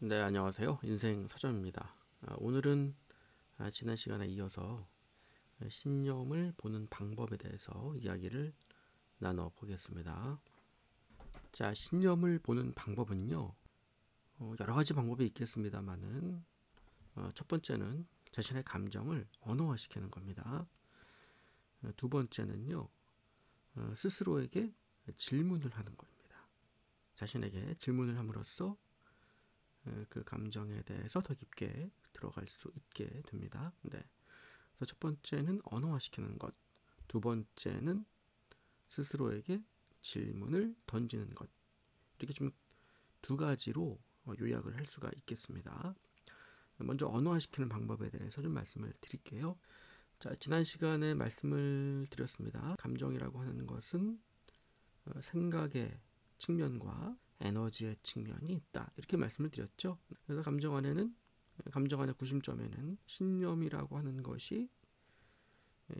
네, 안녕하세요. 인생 서점입니다. 오늘은 지난 시간에 이어서 신념을 보는 방법에 대해서 이야기를 나눠 보겠습니다. 자, 신념을 보는 방법은요, 여러 가지 방법이 있겠습니다만은, 첫 번째는 자신의 감정을 언어화시키는 겁니다. 두 번째는요, 스스로에게 질문을 하는 겁니다. 자신에게 질문을 함으로써 그 감정에 대해서 더 깊게 들어갈 수 있게 됩니다. 네. 그래서 첫 번째는 언어화시키는 것, 두 번째는 스스로에게 질문을 던지는 것. 이렇게 좀 두 가지로 요약을 할 수가 있겠습니다. 먼저 언어화시키는 방법에 대해서 좀 말씀을 드릴게요. 자, 지난 시간에 말씀을 드렸습니다. 감정이라고 하는 것은 생각의 측면과 에너지의 측면이 있다. 이렇게 말씀을 드렸죠. 그래서 감정 안의 구심점에는 신념이라고 하는 것이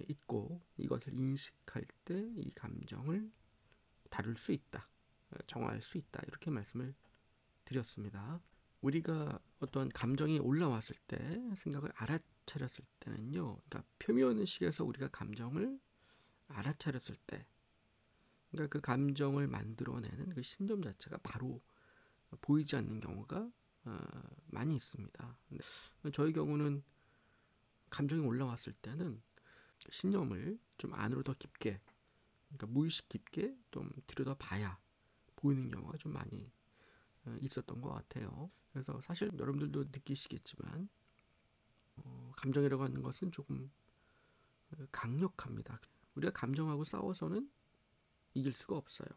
있고 이것을 인식할 때 이 감정을 다룰 수 있다. 정화할 수 있다. 이렇게 말씀을 드렸습니다. 우리가 어떤 감정이 올라왔을 때 생각을 알아차렸을 때는요. 그러니까 표면의식에서 우리가 감정을 알아차렸을 때 그러니까 그 감정을 만들어내는 그 신념 자체가 바로 보이지 않는 경우가 많이 있습니다. 저희 경우는 감정이 올라왔을 때는 신념을 좀 안으로 더 깊게, 그러니까 무의식 깊게 좀 들여다봐야 보이는 경우가 좀 많이 있었던 것 같아요. 그래서 사실 여러분들도 느끼시겠지만 감정이라고 하는 것은 조금 강력합니다. 우리가 감정하고 싸워서는 이길 수가 없어요.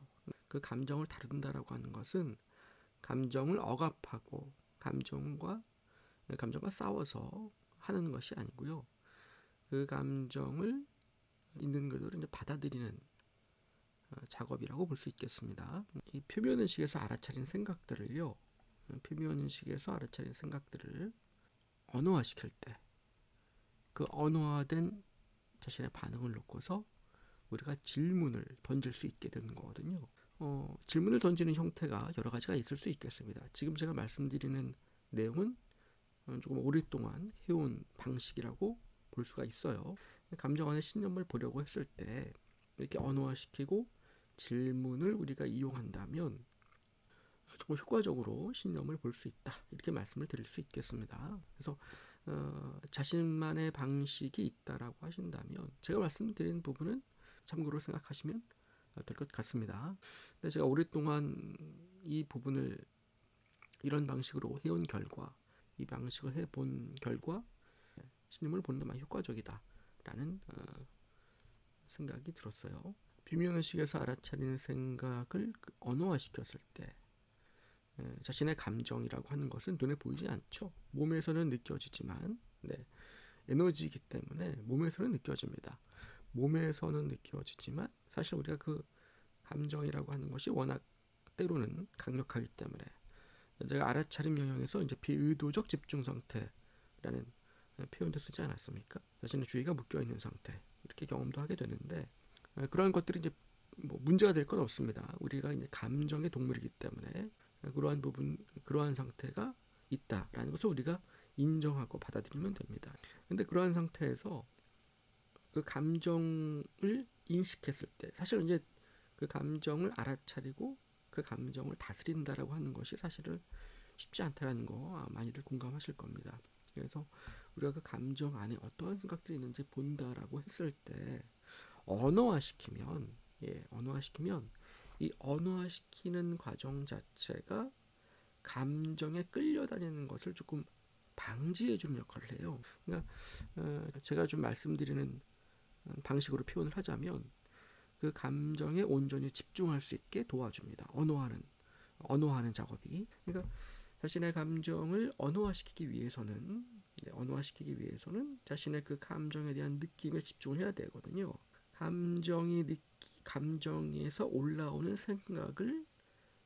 그 감정을 다룬다라고 하는 것은 감정을 억압하고 감정과 싸워서 하는 것이 아니고요. 그 감정을 있는 그대로 이제 받아들이는 작업이라고 볼 수 있겠습니다. 이 표면의식에서 알아차린 생각들을요. 표면의식에서 알아차린 생각들을 언어화시킬 때 그 언어화된 자신의 반응을 놓고서 우리가 질문을 던질 수 있게 되는 거거든요. 질문을 던지는 형태가 여러 가지가 있을 수 있겠습니다. 지금 제가 말씀드리는 내용은 조금 오랫동안 해온 방식이라고 볼 수가 있어요. 감정 안에 신념을 보려고 했을 때 이렇게 언어화시키고 질문을 우리가 이용한다면 조금 효과적으로 신념을 볼 수 있다. 이렇게 말씀을 드릴 수 있겠습니다. 그래서 자신만의 방식이 있다라고 하신다면 제가 말씀드린 부분은 참고로 생각하시면 될 것 같습니다. 근데 제가 오랫동안 이 부분을 이런 방식으로 해온 결과, 이 방식을 해본 결과 신념을 보는 데 많이 효과적이다라는 생각이 들었어요. 비면의식에서 알아차리는 생각을 언어화시켰을 때 자신의 감정이라고 하는 것은 눈에 보이지 않죠. 몸에서는 느껴지지만 에너지이기 때문에 몸에서는 느껴집니다. 몸에서는 느껴지지만 사실 우리가 그 감정이라고 하는 것이 워낙 때로는 강력하기 때문에 제가 알아차림 영역에서 이제 비의도적 집중 상태라는 표현도 쓰지 않았습니까? 자신의 주의가 묶여 있는 상태 이렇게 경험도 하게 되는데 그러한 것들이 이제 뭐 문제가 될 건 없습니다. 우리가 이제 감정의 동물이기 때문에 그러한 상태가 있다라는 것을 우리가 인정하고 받아들이면 됩니다. 근데 그러한 상태에서 그 감정을 인식했을 때 사실 이제 그 감정을 알아차리고 그 감정을 다스린다라고 하는 것이 사실은 쉽지 않다라는 거 많이들 공감하실 겁니다. 그래서 우리가 그 감정 안에 어떠한 생각들이 있는지 본다라고 했을 때 언어화시키면 이 언어화시키는 과정 자체가 감정에 끌려다니는 것을 조금 방지해주는 역할을 해요. 그러니까 제가 좀 말씀드리는 방식으로 표현을 하자면 그 감정에 온전히 집중할 수 있게 도와줍니다. 언어하는 작업이. 그러니까 자신의 감정을 언어화시키기 위해서는 자신의 그 감정에 대한 느낌에 집중을 해야 되거든요. 감정에서 올라오는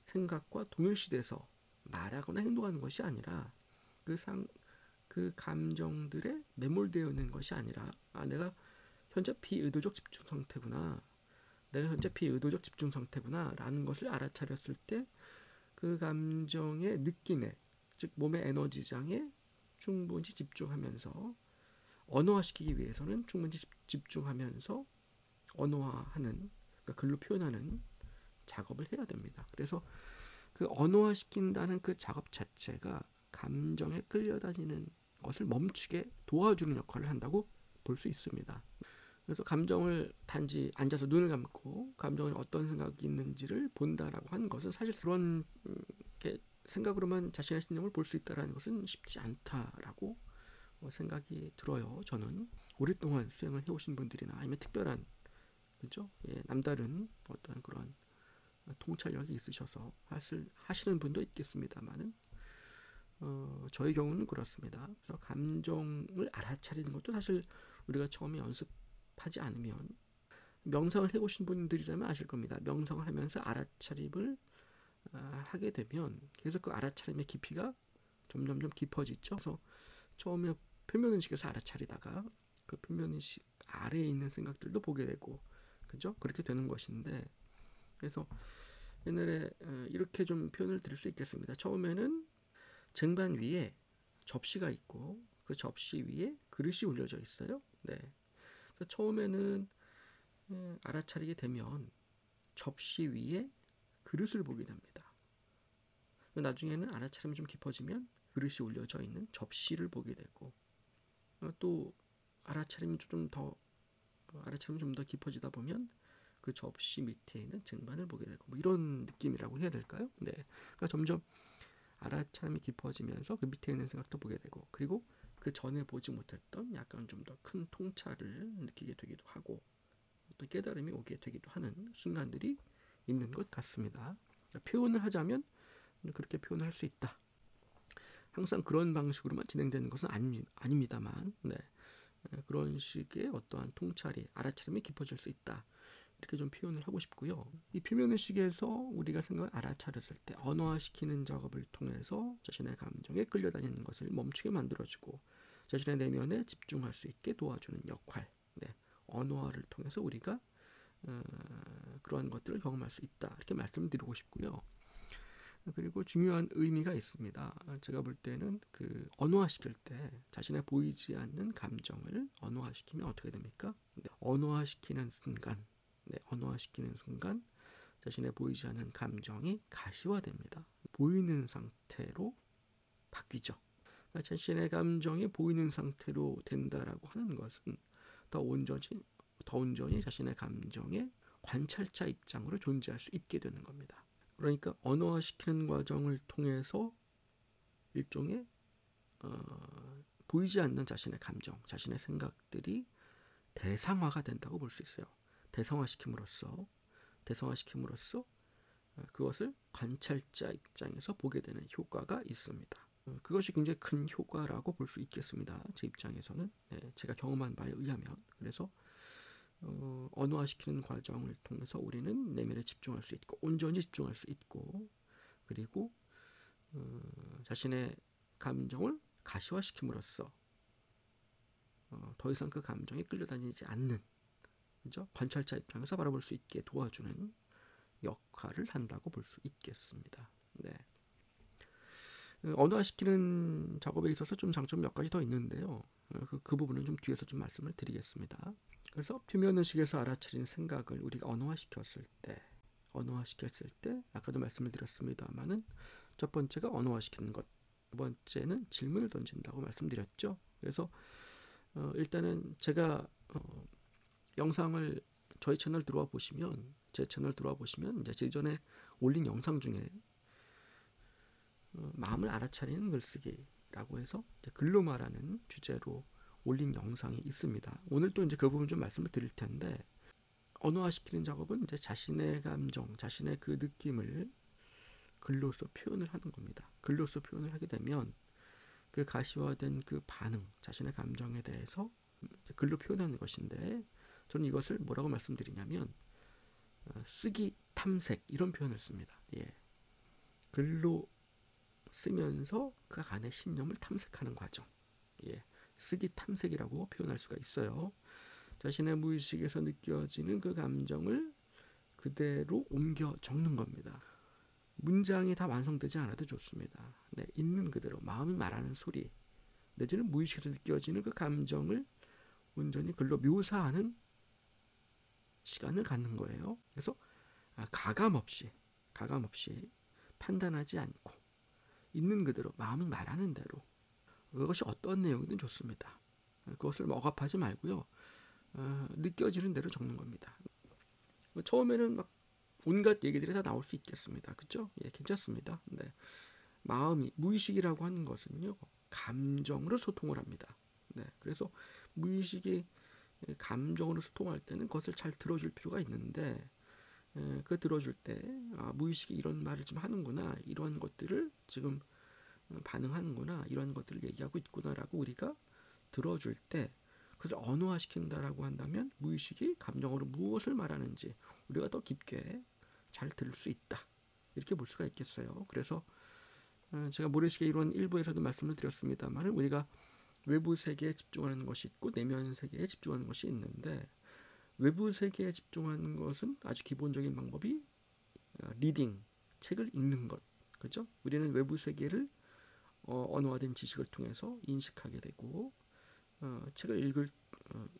생각과 동일시돼서 말하거나 행동하는 것이 아니라 그 감정들에 매몰되어 있는 것이 아니라 내가 현재 비의도적 집중 상태구나 라는 것을 알아차렸을 때 그 감정의 느낌에 즉 몸의 에너지장에 충분히 집중하면서 언어화시키기 위해서는 충분히 집중하면서 언어화하는, 그러니까 글로 표현하는 작업을 해야 됩니다. 그래서 그 언어화시킨다는 그 작업 자체가 감정에 끌려다니는 것을 멈추게 도와주는 역할을 한다고 볼 수 있습니다. 그래서 감정을 단지 앉아서 눈을 감고 감정에 어떤 생각이 있는지를 본다라고 하는 것은 사실 그런 생각으로만 자신의 신념을 볼 수 있다는 것은 쉽지 않다라고 생각이 들어요. 저는 오랫동안 수행을 해오신 분들이나 아니면 특별한, 그죠? 예, 남다른 어떤 그런 통찰력이 있으셔서 하시는 분도 있겠습니다만은 저의 경우는 그렇습니다. 그래서 감정을 알아차리는 것도 사실 우리가 처음에 연습하지 않으면, 명상을 해보신 분들이라면 아실 겁니다. 명상을 하면서 알아차림을 하게 되면 계속 그 알아차림의 깊이가 점점점 깊어지죠. 그래서 처음에 표면의식에서 알아차리다가 그 표면의식 아래에 있는 생각들도 보게 되고, 그죠? 그렇게 되는 것인데, 그래서 옛날에 이렇게 좀 표현을 드릴 수 있겠습니다. 처음에는 쟁반 위에 접시가 있고 그 접시 위에 그릇이 올려져 있어요. 네. 그래서 처음에는 알아차리게 되면 접시 위에 그릇을 보게 됩니다. 나중에는 알아차림이 좀 깊어지면 그릇이 올려져 있는 접시를 보게 되고, 또 알아차림이 좀 더 깊어지다 보면 그 접시 밑에 있는 쟁반을 보게 되고, 뭐 이런 느낌이라고 해야 될까요? 네. 그러니까 점점 알아차림이 깊어지면서 그 밑에 있는 생각도 보게 되고, 그리고 그 전에 보지 못했던 약간 좀 더 큰 통찰을 느끼게 되기도 하고, 또 깨달음이 오게 되기도 하는 순간들이 있는 것 같습니다. 표현을 하자면 그렇게 표현을 할 수 있다. 항상 그런 방식으로만 진행되는 것은 아닙니다만, 네. 그런 식의 어떠한 통찰이, 알아차림이 깊어질 수 있다. 이렇게 좀 표현을 하고 싶고요. 이 표면의식에서 우리가 생각을 알아차렸을 때 언어화시키는 작업을 통해서 자신의 감정에 끌려다니는 것을 멈추게 만들어주고 자신의 내면에 집중할 수 있게 도와주는 역할, 네. 언어화를 통해서 우리가 그러한 것들을 경험할 수 있다. 이렇게 말씀드리고 싶고요. 그리고 중요한 의미가 있습니다. 제가 볼 때는 그 언어화시킬 때 자신의 보이지 않는 감정을 언어화시키면 어떻게 됩니까? 네. 언어화시키는 순간 자신의 보이지 않는 감정이 가시화됩니다. 보이는 상태로 바뀌죠. 그러니까 자신의 감정이 보이는 상태로 된다라고 하는 것은 더 온전히 자신의 감정의 관찰자 입장으로 존재할 수 있게 되는 겁니다. 그러니까 언어화시키는 과정을 통해서 일종의 보이지 않는 자신의 감정, 자신의 생각들이 대상화가 된다고 볼 수 있어요. 대상화시킴으로써 그것을 관찰자 입장에서 보게 되는 효과가 있습니다. 그것이 굉장히 큰 효과라고 볼 수 있겠습니다. 제 입장에서는, 네, 제가 경험한 바에 의하면. 그래서 언어화시키는 과정을 통해서 우리는 내면에 집중할 수 있고, 온전히 집중할 수 있고, 그리고 자신의 감정을 가시화시킴으로써 더 이상 그 감정에 끌려다니지 않는, 그죠? 관찰자 입장에서 바라볼 수 있게 도와주는 역할을 한다고 볼 수 있겠습니다. 네. 언어화시키는 작업에 있어서 좀 장점 몇 가지 더 있는데요. 그 부분은 좀 뒤에서 좀 말씀을 드리겠습니다. 그래서 표면의식에서 알아차린 생각을 우리가 언어화시켰을 때 아까도 말씀을 드렸습니다만은 첫 번째가 언어화시키는 것, 두 번째는 질문을 던진다고 말씀드렸죠. 그래서 일단은 제가 영상을 저희 채널 들어와 보시면, 제 채널 들어와 보시면 이제 제전에 올린 영상 중에 마음을 알아차리는 글쓰기라고 해서 글로 말하는 주제로 올린 영상이 있습니다. 오늘 또 이제 그 부분 좀 말씀을 드릴 텐데, 언어화시키는 작업은 이제 자신의 감정, 자신의 그 느낌을 글로써 표현을 하는 겁니다. 글로써 표현을 하게 되면 그 가시화된 그 반응, 자신의 감정에 대해서 글로 표현하는 것인데, 저는 이것을 뭐라고 말씀드리냐면 쓰기 탐색, 이런 표현을 씁니다. 예. 글로 쓰면서 그 안에 신념을 탐색하는 과정, 예. 쓰기 탐색이라고 표현할 수가 있어요. 자신의 무의식에서 느껴지는 그 감정을 그대로 옮겨 적는 겁니다. 문장이 다 완성되지 않아도 좋습니다. 네, 있는 그대로 마음이 말하는 소리 내지는 무의식에서 느껴지는 그 감정을 온전히 글로 묘사하는 시간을 갖는 거예요. 그래서 가감 없이 판단하지 않고 있는 그대로 마음이 말하는 대로 그것이 어떤 내용이든 좋습니다. 그것을 억압하지 말고요. 느껴지는 대로 적는 겁니다. 처음에는 막 온갖 얘기들이 다 나올 수 있겠습니다. 그렇죠? 예, 괜찮습니다. 네. 마음이 무의식이라고 하는 것은요. 감정으로 소통을 합니다. 네. 그래서 무의식이 감정으로 소통할 때는 그것을 잘 들어줄 필요가 있는데 그 들어줄 때 무의식이 이런 말을 좀 하는구나. 이런 것들을 지금 반응하는구나. 이런 것들을 얘기하고 있구나라고 우리가 들어줄 때 그것을 언어화시킨다라고 한다면 무의식이 감정으로 무엇을 말하는지 우리가 더 깊게 잘 들을 수 있다. 이렇게 볼 수가 있겠어요. 그래서 제가 모래시계 이론 1부에서도 말씀을 드렸습니다만 우리가 외부 세계에 집중하는 것이 있고 내면 세계에 집중하는 것이 있는데 외부 세계에 집중하는 것은 아주 기본적인 방법이 리딩, 책을 읽는 것. 그렇죠? 우리는 외부 세계를 언어화된 지식을 통해서 인식하게 되고 책을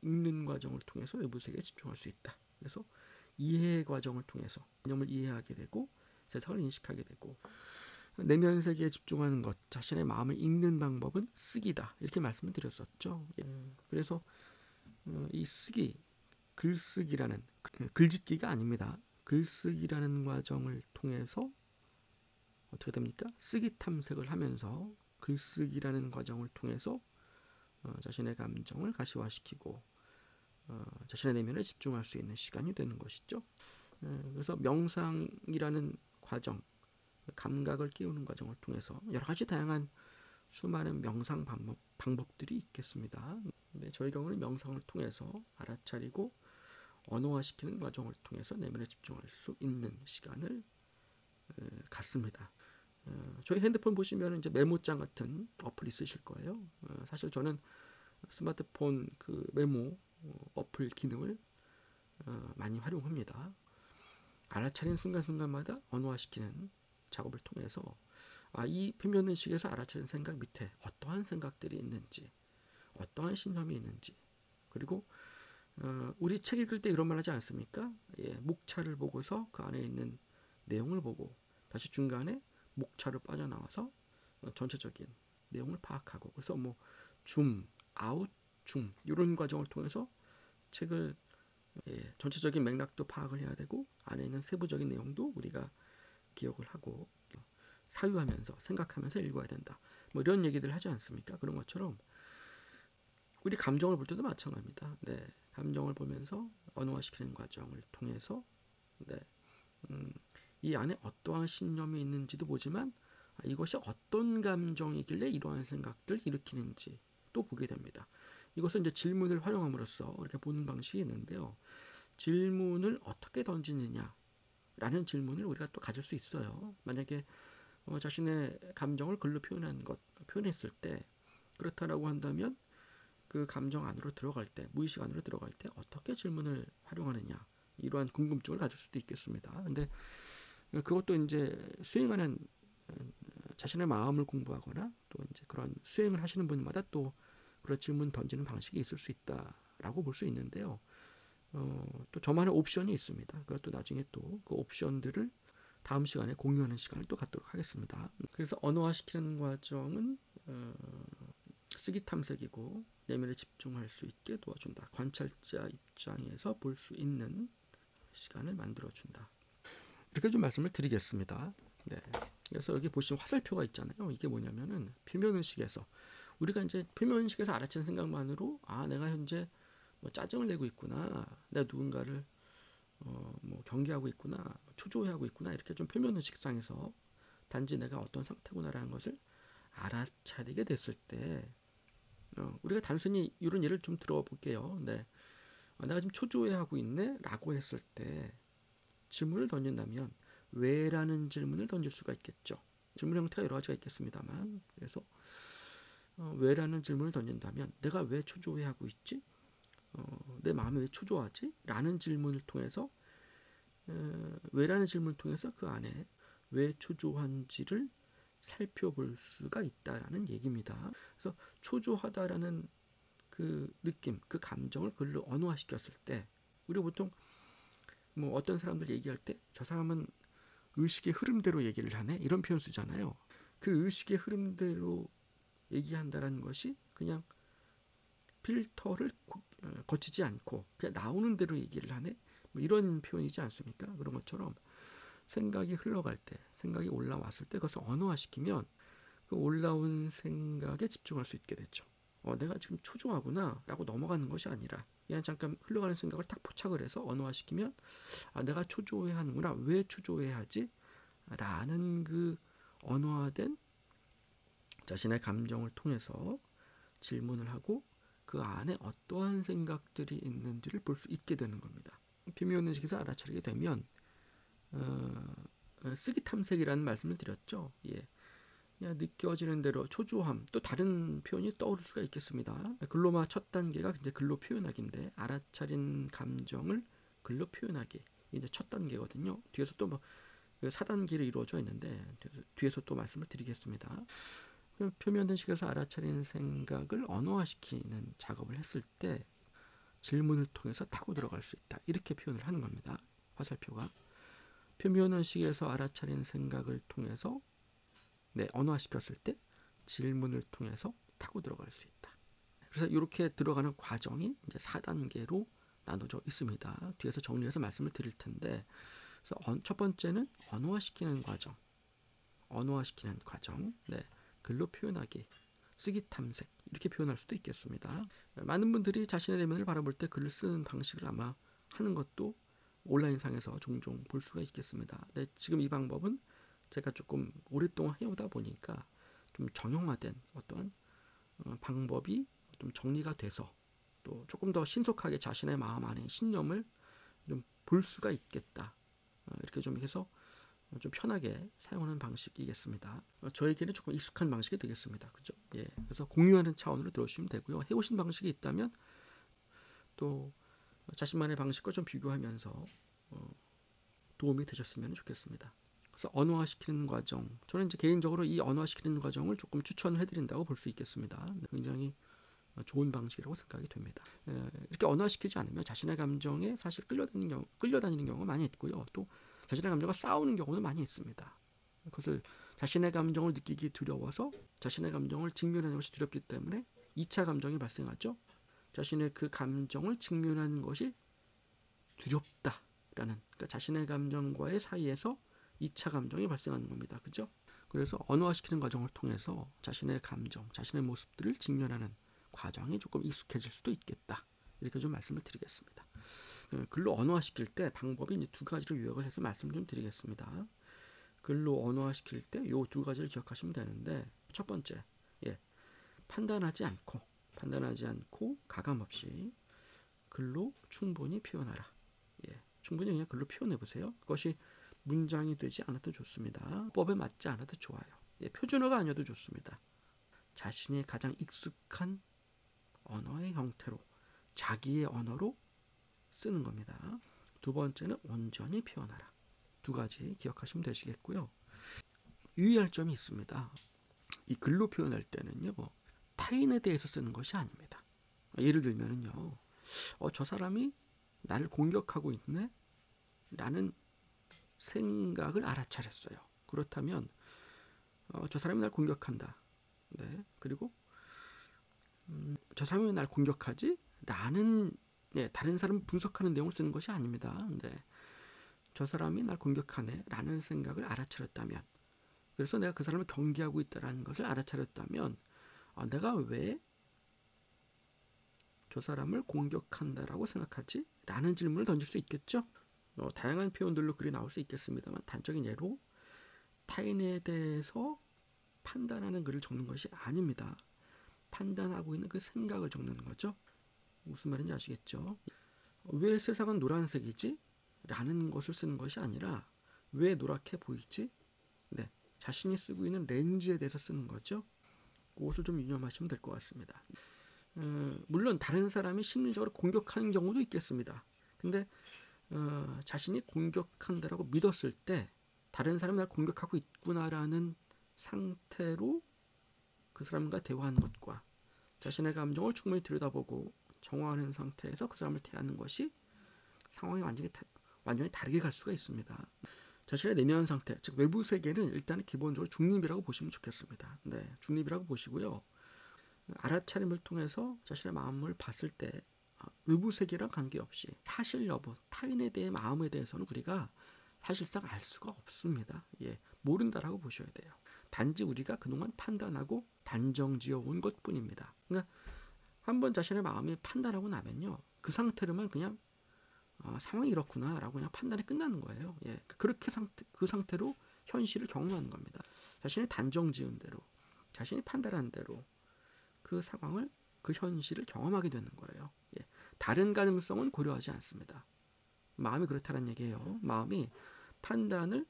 읽는 과정을 통해서 외부 세계에 집중할 수 있다. 그래서 이해 과정을 통해서 개념을 이해하게 되고 세상을 인식하게 되고 내면 세계에 집중하는 것, 자신의 마음을 읽는 방법은 쓰기다. 이렇게 말씀을 드렸었죠. 그래서 이 쓰기, 글쓰기라는 글짓기가 아닙니다. 글쓰기라는 과정을 통해서 어떻게 됩니까? 쓰기 탐색을 하면서 글쓰기라는 과정을 통해서 자신의 감정을 가시화시키고 자신의 내면에 집중할 수 있는 시간이 되는 것이죠. 그래서 명상이라는 과정, 감각을 끼우는 과정을 통해서 여러 가지 다양한 수많은 명상 방법들이 있겠습니다. 근데 저희 경우는 명상을 통해서 알아차리고 언어화시키는 과정을 통해서 내면에 집중할 수 있는 시간을 갖습니다. 저희 핸드폰 보시면 이제 메모장 같은 어플 있으실 거예요. 사실 저는 스마트폰 그 메모 어플 기능을 많이 활용합니다. 알아차리는 순간순간마다 언어화시키는 작업을 통해서 이 표면의식에서 알아차리는 생각 밑에 어떠한 생각들이 있는지 어떠한 신념이 있는지 그리고 우리 책 읽을 때 이런 말 하지 않습니까? 예, 목차를 보고서 그 안에 있는 내용을 보고 다시 중간에 목차를 빠져나와서 전체적인 내용을 파악하고 그래서 뭐 줌, 아웃, 줌 이런 과정을 통해서 책을 전체적인 맥락도 파악을 해야 되고 안에 있는 세부적인 내용도 우리가 기억을 하고 사유하면서 생각하면서 읽어야 된다. 뭐 이런 얘기들 하지 않습니까? 그런 것처럼 우리 감정을 볼 때도 마찬가지입니다. 네, 감정을 보면서 언어화시키는 과정을 통해서 이 안에 어떠한 신념이 있는지도 보지만 이것이 어떤 감정이길래 이러한 생각들 일으키는지 또 보게 됩니다. 이것은 이제 질문을 활용함으로써 이렇게 보는 방식이 있는데요. 질문을 어떻게 던지느냐라는 질문을 우리가 또 가질 수 있어요. 만약에 자신의 감정을 글로 표현했을 때 그렇다라고 한다면 그 감정 안으로 들어갈 때 무의식 안으로 들어갈 때 어떻게 질문을 활용하느냐 이러한 궁금증을 가질 수도 있겠습니다. 근데 그것도 이제 수행하는 자신의 마음을 공부하거나 또 이제 그런 수행을 하시는 분마다 또 그런 질문 던지는 방식이 있을 수 있다라고 볼 수 있는데요. 또 저만의 옵션이 있습니다. 그것도 나중에 또 그 옵션들을 다음 시간에 공유하는 시간을 또 갖도록 하겠습니다. 그래서 언어화시키는 과정은 쓰기 탐색이고 내면에 집중할 수 있게 도와준다. 관찰자 입장에서 볼 수 있는 시간을 만들어준다. 이렇게 좀 말씀을 드리겠습니다. 네. 그래서 여기 보시면 화살표가 있잖아요. 이게 뭐냐면은 표면의식에서 우리가 이제 표면의식에서 알아채는 생각만으로 내가 현재 뭐 짜증을 내고 있구나. 내가 누군가를 뭐 경계하고 있구나. 초조해하고 있구나. 이렇게 좀 표면의식상에서 단지 내가 어떤 상태구나라는 것을 알아차리게 됐을 때 우리가 단순히 이런 예를 좀 들어볼게요. 네. 내가 지금 초조해하고 있네 라고 했을 때 질문을 던진다면 왜라는 질문을 던질 수가 있겠죠. 질문 형태가 여러 가지가 있겠습니다만 그래서 왜라는 질문을 던진다면 내가 왜 초조해하고 있지? 내 마음이 왜 초조하지? 라는 질문을 통해서 왜라는 질문을 통해서 그 안에 왜 초조한지를 살펴볼 수가 있다라는 얘기입니다. 그래서 초조하다라는 그 느낌, 그 감정을 글로 언어화시켰을 때, 우리가 보통 뭐 어떤 사람들 얘기할 때 저 사람은 의식의 흐름대로 얘기를 하네, 이런 표현 쓰잖아요. 그 의식의 흐름대로 얘기한다라는 것이 그냥 필터를 거치지 않고 그냥 나오는 대로 얘기를 하네, 뭐 이런 표현이지 않습니까? 그런 것처럼 생각이 흘러갈 때, 생각이 올라왔을 때 그것을 언어화시키면 그 올라온 생각에 집중할 수 있게 되죠. 내가 지금 초조하구나 라고 넘어가는 것이 아니라 그냥 잠깐 흘러가는 생각을 딱 포착을 해서 언어화시키면 내가 초조해하는구나, 왜 초조해하지? 라는 그 언어화된 자신의 감정을 통해서 질문을 하고 그 안에 어떠한 생각들이 있는지를 볼 수 있게 되는 겁니다. 비미오는식에서 알아차리게 되면 쓰기 탐색이라는 말씀을 드렸죠. 예. 그냥 느껴지는 대로 초조함, 또 다른 표현이 떠오를 수가 있겠습니다. 글로마 첫 단계가 이제 글로 표현하기인데, 알아차린 감정을 글로 표현하기 이제 첫 단계거든요. 뒤에서 또 뭐 4단계로 이루어져 있는데 뒤에서 또 말씀을 드리겠습니다. 표면의식에서 알아차리는 생각을 언어화시키는 작업을 했을 때 질문을 통해서 타고 들어갈 수 있다, 이렇게 표현을 하는 겁니다. 화살표가 표면의식에서 알아차리는 생각을 통해서 언어화시켰을 때 질문을 통해서 타고 들어갈 수 있다. 그래서 이렇게 들어가는 과정이 이제 4단계로 나눠져 있습니다. 뒤에서 정리해서 말씀을 드릴 텐데, 그래서 첫 번째는 언어화시키는 과정, 글로 표현하기, 쓰기 탐색, 이렇게 표현할 수도 있겠습니다. 많은 분들이 자신의 내면을 바라볼 때 글을 쓰는 방식을 아마 하는 것도 온라인상에서 종종 볼 수가 있겠습니다. 근데 지금 이 방법은 제가 조금 오랫동안 해오다 보니까 좀 정형화된 어떠한 방법이 좀 정리가 돼서 또 조금 더 신속하게 자신의 마음 안에 신념을 좀 볼 수가 있겠다, 이렇게 좀 해서 좀 편하게 사용하는 방식이겠습니다. 저에게는 조금 익숙한 방식이 되겠습니다. 그죠? 예. 그래서 공유하는 차원으로 들어주시면 되고요. 해오신 방식이 있다면 또 자신만의 방식과 좀 비교하면서 도움이 되셨으면 좋겠습니다. 그래서 언어화시키는 과정, 저는 이제 개인적으로 이 언어화시키는 과정을 조금 추천을 해드린다고 볼 수 있겠습니다. 굉장히 좋은 방식이라고 생각이 됩니다. 이렇게 언어화시키지 않으면 자신의 감정에 사실 끌려다니는 경우가 많이 있고요. 또 자신의 감정과 싸우는 경우도 많이 있습니다. 그것을 자신의 감정을 느끼기 두려워서 자신의 감정을 직면하는 것이 두렵기 때문에 2차 감정이 발생하죠. 자신의 그 감정을 직면하는 것이 두렵다라는, 그러니까 자신의 감정과의 사이에서 2차 감정이 발생하는 겁니다. 그죠? 그래서 언어화시키는 과정을 통해서 자신의 감정, 자신의 모습들을 직면하는 과정이 조금 익숙해질 수도 있겠다, 이렇게 좀 말씀을 드리겠습니다. 글로 언어화시킬 때 방법이 이제 두 가지로 요약을 해서 말씀 좀 드리겠습니다. 글로 언어화시킬 때 요 두 가지를 기억하시면 되는데, 첫 번째, 판단하지 않고 가감없이 글로 충분히 표현하라. 충분히 그냥 글로 표현해 보세요. 그것이 문장이 되지 않아도 좋습니다. 법에 맞지 않아도 좋아요. 표준어가 아니어도 좋습니다. 자신이 가장 익숙한 언어의 형태로, 자기의 언어로 쓰는 겁니다. 두 번째는 온전히 표현하라. 두 가지 기억하시면 되시겠고요. 유의할 점이 있습니다. 이 글로 표현할 때는요, 타인에 대해서 쓰는 것이 아닙니다. 예를 들면은요, 저 사람이 나를 공격하고 있네? 라는 생각을 알아차렸어요. 그렇다면 저 사람이 날 공격한다. 그리고 저 사람이 왜 날 공격하지? 라는 다른 사람 분석하는 내용을 쓰는 것이 아닙니다. 저 사람이 날 공격하네 라는 생각을 알아차렸다면, 그래서 내가 그 사람을 경계하고 있다는 것을 알아차렸다면, 내가 왜 저 사람을 공격한다라고 생각하지? 라는 질문을 던질 수 있겠죠. 다양한 표현들로 글이 나올 수 있겠습니다만, 단적인 예로 타인에 대해서 판단하는 글을 적는 것이 아닙니다. 판단하고 있는 그 생각을 적는 거죠. 무슨 말인지 아시겠죠? 왜 세상은 노란색이지? 라는 것을 쓰는 것이 아니라 왜 노랗게 보이지? 자신이 쓰고 있는 렌즈에 대해서 쓰는 거죠. 그것을 좀 유념하시면 될 것 같습니다. 물론 다른 사람이 심리적으로 공격하는 경우도 있겠습니다. 근데 자신이 공격한다라고 믿었을 때 다른 사람이 날 공격하고 있구나라는 상태로 그 사람과 대화하는 것과 자신의 감정을 충분히 들여다보고 정화하는 상태에서 그 사람을 대하는 것이 상황이 완전히 다르게 갈 수가 있습니다. 자신의 내면 상태, 즉 외부 세계는 일단 기본적으로 중립이라고 보시면 좋겠습니다. 네, 중립이라고 보시고요. 알아차림을 통해서 자신의 마음을 봤을 때 외부 세계랑 관계없이 사실 여부, 타인에 대해 마음에 대해서는 우리가 사실상 알 수가 없습니다. 예, 모른다라고 보셔야 돼요. 단지 우리가 그동안 판단하고 단정지어 온 것뿐입니다. 그러니까 한번 자신의 마음이 판단하고 나면요, 그 상태로만 그냥 상황이 이렇구나라고 그냥 판단이 끝나는 거예요. 예, 그렇게 그 상태로 현실을 경험하는 겁니다. 자신이 단정지은 대로, 자신이 판단한 대로 그 상황을, 그 현실을 경험하게 되는 거예요. 예, 다른 가능성은 고려하지 않습니다. 마음이 그렇다는 얘기예요. 마음이 판단을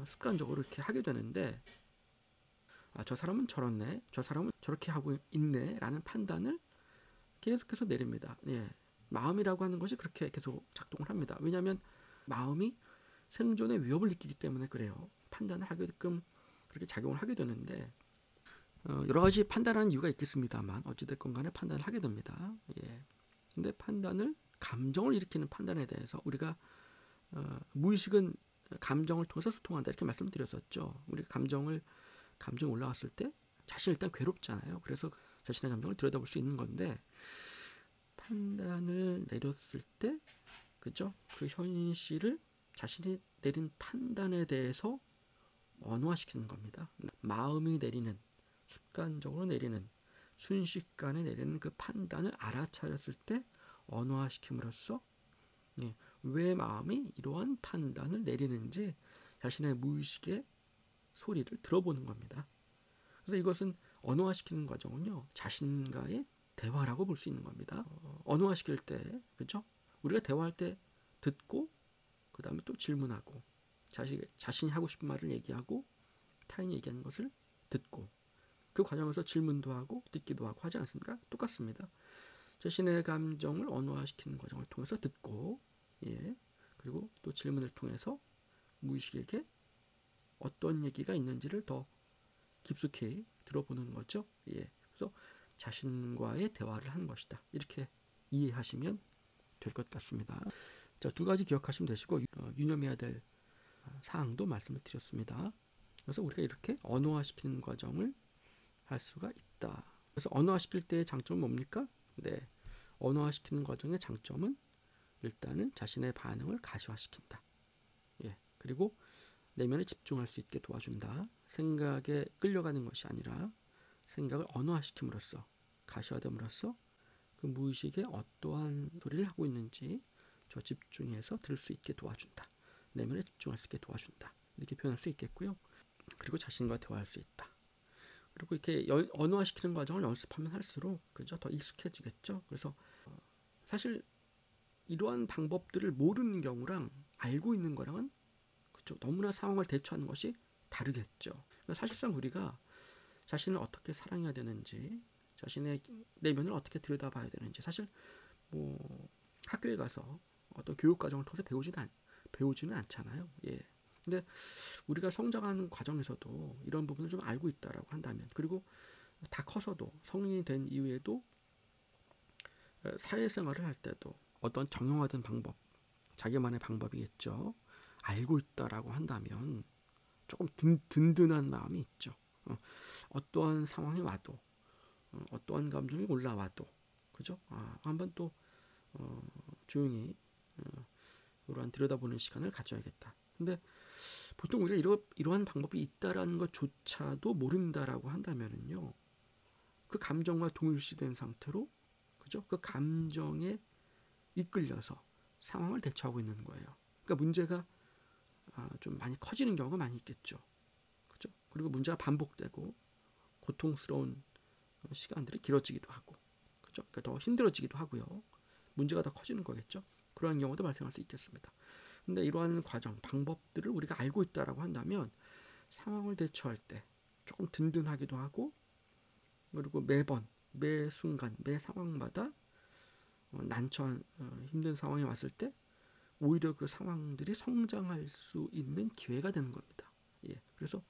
습관적으로 이렇게 하게 되는데, 저 사람은 저렇네, 저 사람은 저렇게 하고 있네 라는 판단을 계속해서 내립니다. 예, 마음이라고 하는 것이 그렇게 계속 작동을 합니다. 왜냐하면 마음이 생존의 위협을 느끼기 때문에 그래요. 판단을 하게끔 그렇게 작용을 하게 되는데, 여러 가지 판단하는 이유가 있겠습니다만 어찌됐건 간에 판단을 하게 됩니다. 예. 근데 감정을 일으키는 판단에 대해서 우리가 무의식은 감정을 통해서 소통한다 이렇게 말씀드렸었죠. 우리가 감정이 올라왔을 때 자신이 일단 괴롭잖아요. 그래서 자신의 감정을 들여다볼 수 있는 건데, 판단을 내렸을 때, 그죠? 그 현실을 자신이 내린 판단에 대해서 언어화시키는 겁니다. 마음이 내리는, 습관적으로 내리는, 순식간에 내리는 그 판단을 알아차렸을 때 언어화시킴으로써 왜 마음이 이러한 판단을 내리는지 자신의 무의식의 소리를 들어보는 겁니다. 그래서 이것은 언어화시키는 과정은요, 자신과의 대화라고 볼 수 있는 겁니다. 언어화시킬 때, 그죠? 우리가 대화할 때 듣고, 그 다음에 또 질문하고, 자신이 하고 싶은 말을 얘기하고, 타인이 얘기하는 것을 듣고, 그 과정에서 질문도 하고 듣기도 하고 하지 않습니까? 똑같습니다. 자신의 감정을 언어화시키는 과정을 통해서 듣고, 예, 그리고 또 질문을 통해서 무의식에게 어떤 얘기가 있는지를 더 깊숙이 들어보는 거죠. 예, 그래서 자신과의 대화를 하는 것이다. 이렇게 이해하시면 될 것 같습니다. 자, 두 가지 기억하시면 되시고, 유념해야 될 사항도 말씀을 드렸습니다. 그래서 우리가 이렇게 언어화시키는 과정을 할 수가 있다. 그래서 언어화시킬 때의 장점은 뭡니까? 네, 언어화시키는 과정의 장점은 일단은 자신의 반응을 가시화시킨다. 예, 그리고 내면에 집중할 수 있게 도와준다. 생각에 끌려가는 것이 아니라 생각을 언어화시킴으로써, 가시화됨으로써 그 무의식에 어떠한 소리를 하고 있는지 저 집중해서 들을 수 있게 도와준다. 내면에 집중할 수 있게 도와준다. 이렇게 표현할 수 있겠고요. 그리고 자신과 대화할 수 있다. 그리고 이렇게 언어화시키는 과정을 연습하면 할수록, 그죠, 더 익숙해지겠죠. 그래서 사실 이러한 방법들을 모르는 경우랑 알고 있는 거랑은, 그죠, 너무나 상황을 대처하는 것이 다르겠죠. 그러니까 사실상 우리가 자신을 어떻게 사랑해야 되는지, 자신의 내면을 어떻게 들여다봐야 되는지, 사실 뭐 학교에 가서 어떤 교육 과정을 통해서 배우지는 않잖아요. 예. 근데 우리가 성장하는 과정에서도 이런 부분을 좀 알고 있다라고 한다면, 그리고 다 커서도 성인이 된 이후에도 사회생활을 할 때도 어떤 정형화된 방법, 자기만의 방법이겠죠, 알고 있다라고 한다면 조금 든든한 마음이 있죠. 어떠한 상황이 와도, 어떠한 감정이 올라와도, 그죠? 한번 또 조용히 이러한 들여다보는 시간을 가져야겠다. 근데 보통 우리가 이러한 방법이 있다라는 것조차도 모른다라고 한다면은요, 그 감정과 동일시된 상태로, 그죠? 그 감정에 이끌려서 상황을 대처하고 있는 거예요. 그러니까 문제가 좀 많이 커지는 경우가 많이 있겠죠. 그죠? 그리고 문제가 반복되고 고통스러운 시간들이 길어지기도 하고, 그죠? 그러니까 더 힘들어지기도 하고요. 문제가 더 커지는 거겠죠. 그러한 경우도 발생할 수 있겠습니다. 근데 이러한 과정, 방법들을 우리가 알고 있다라고 한다면 상황을 대처할 때 조금 든든하기도 하고, 그리고 매 순간, 매 상황마다 난처한 힘든 상황이 왔을 때 오히려 그 상황들이 성장할 수 있는 기회가 되는 겁니다. 예, 그래서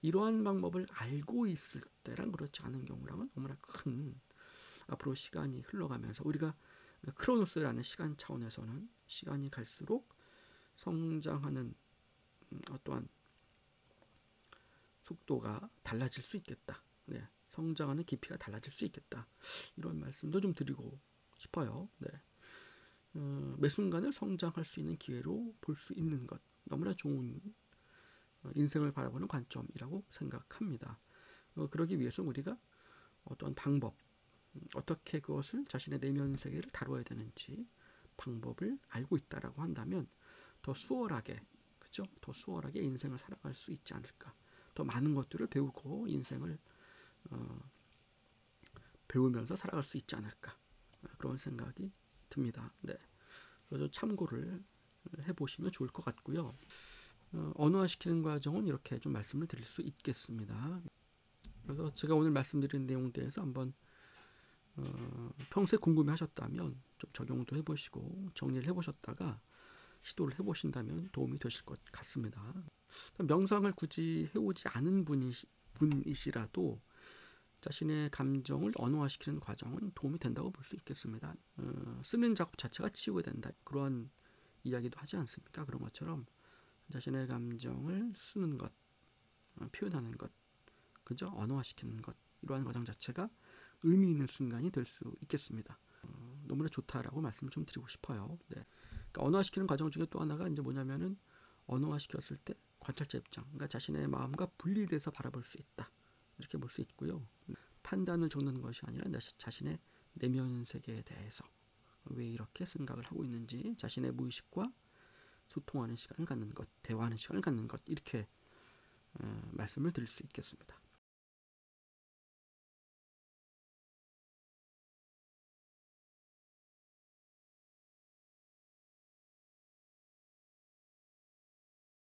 이러한 방법을 알고 있을 때랑 그렇지 않은 경우랑은 너무나 큰 앞으로 시간이 흘러가면서 우리가 크로노스라는 시간 차원에서는 시간이 갈수록 성장하는 어떠한 속도가 달라질 수 있겠다. 네, 성장하는 깊이가 달라질 수 있겠다. 이런 말씀도 좀 드리고 싶어요. 네. 매 순간을 성장할 수 있는 기회로 볼 수 있는 것, 너무나 좋은 인생을 바라보는 관점이라고 생각합니다. 그러기 위해서 우리가 어떤 방법, 어떻게 그것을 자신의 내면 세계를 다뤄야 되는지 방법을 알고 있다라고 한다면 더 수월하게, 그죠? 더 수월하게 인생을 살아갈 수 있지 않을까. 더 많은 것들을 배우고 인생을 배우면서 살아갈 수 있지 않을까. 그런 생각이 듭니다. 네. 그래서 참고를 해보시면 좋을 것 같고요. 언어화시키는 과정은 이렇게 좀 말씀을 드릴 수 있겠습니다. 그래서 제가 오늘 말씀드린 내용에 대해서 한번 평소에 궁금해하셨다면 좀 적용도 해보시고 정리를 해보셨다가 시도를 해보신다면 도움이 되실 것 같습니다. 명상을 굳이 해오지 않은 분이시라도 자신의 감정을 언어화시키는 과정은 도움이 된다고 볼 수 있겠습니다. 쓰는 작업 자체가 치유가 된다. 그러한 이야기도 하지 않습니까? 그런 것처럼 자신의 감정을 쓰는 것, 표현하는 것, 그죠? 언어화시키는 것, 이러한 과정 자체가 의미 있는 순간이 될 수 있겠습니다. 너무나 좋다라고 말씀을 좀 드리고 싶어요. 네. 그러니까 언어화시키는 과정 중에 또 하나가 이제 뭐냐면은 언어화시켰을 때 관찰자 입장, 그러니까 자신의 마음과 분리돼서 바라볼 수 있다. 이렇게 볼 수 있고요. 판단을 적는 것이 아니라 자신의 내면 세계에 대해서 왜 이렇게 생각을 하고 있는지 자신의 무의식과 소통하는 시간을 갖는 것, 대화하는 시간을 갖는 것, 이렇게 말씀을 드릴 수 있겠습니다.